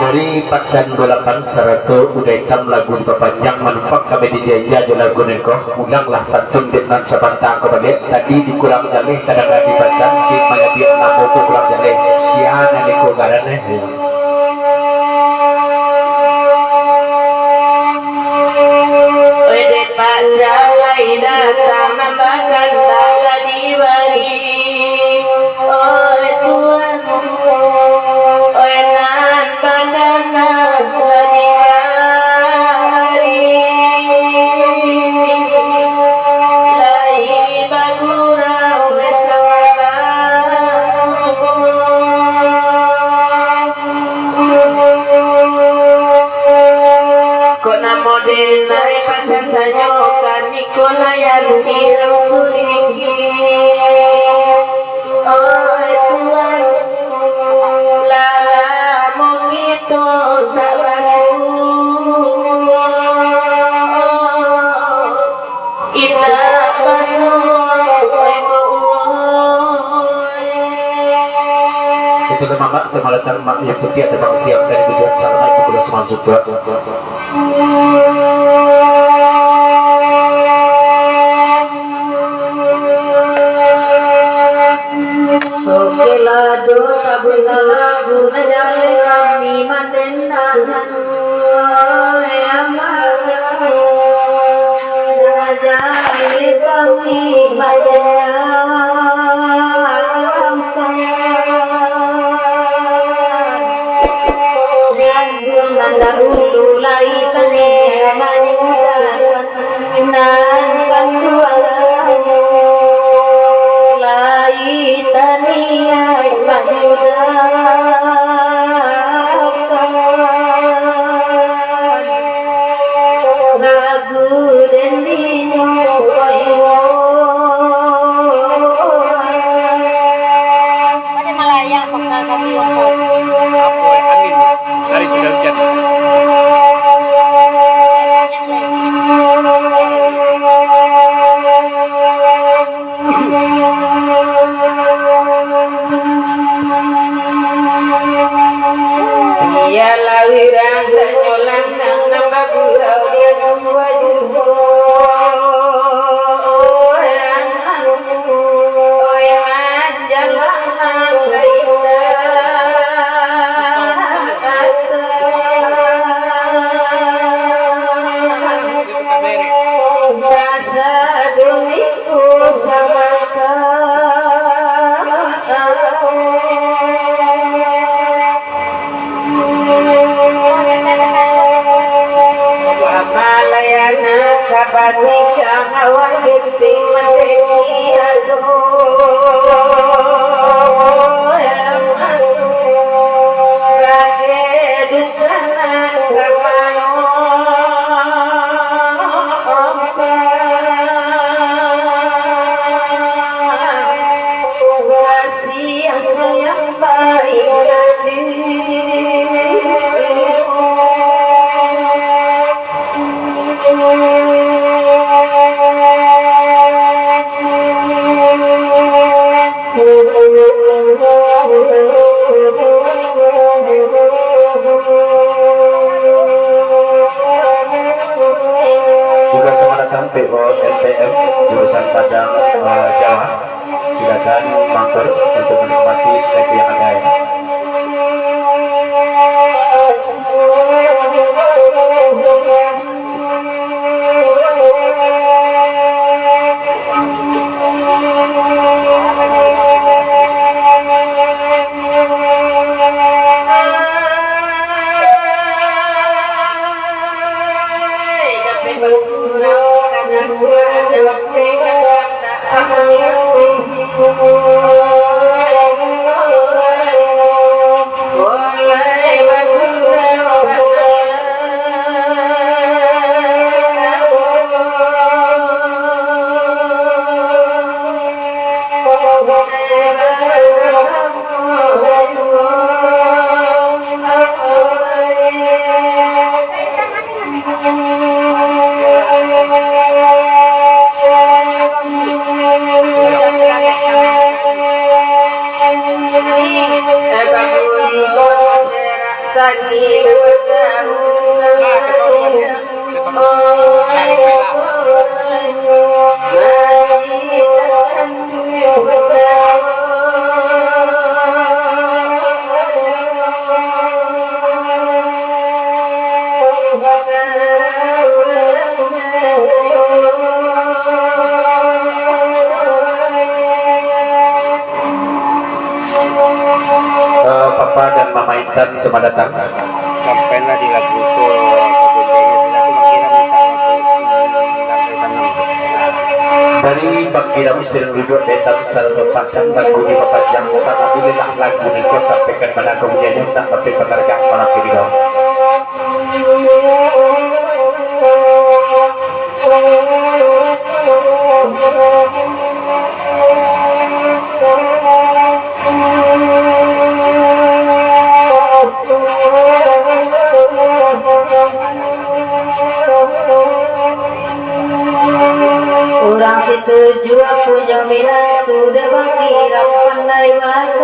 dari Pacan 28 Saratu udah hitam lagu diperpanjang menumpak kami di jaya lagu neko ulanglah pantun dengan sabanta aku balik tadi dikurang jaleh kadang-kadang dibaca di mana dia namu kurang jaleh siana neko garane wede pacar lain datang nambakan tala dibagi oleh Tuhan nan pandangan tadi lain bagurau kona model naik pacar tanyokan Nikola yang hirang suliki oleh Tuhan lala mongito tak basuh ita itu nama semalatan mak yang putih ada bang siap dari kedua sama itu sudah masuk ke Kelado sabun lagu najale kami mantenangan najale kami nanda ulu lai tani nan kanduan lai tani ai lagu dendino pada Malaya pokoknya kami Apa angin hari sudah hujan. Ia lawirang tak nyolang nang nambah gurau dia suaju oyangan jalan rasa dumiku sama Malayana kabatika awak kita mendeki rakyat di sana kasih yang baik hati juga selamat datang PO LPM jurusan Padang Jawa silakan mampir untuk menikmati snack yang ada ya. tadi Papa dan Mama Intan semua datang. Sampailah di lagu itu Dari Bangkira Usir duduk datang serta panjang lagu di Papajang. Alhamdulillah lagu ini kau sampaikan pada kemudiannya tak tapi penghargaan para video. Orang situ jua punya minat tu dah bangkira pandai baru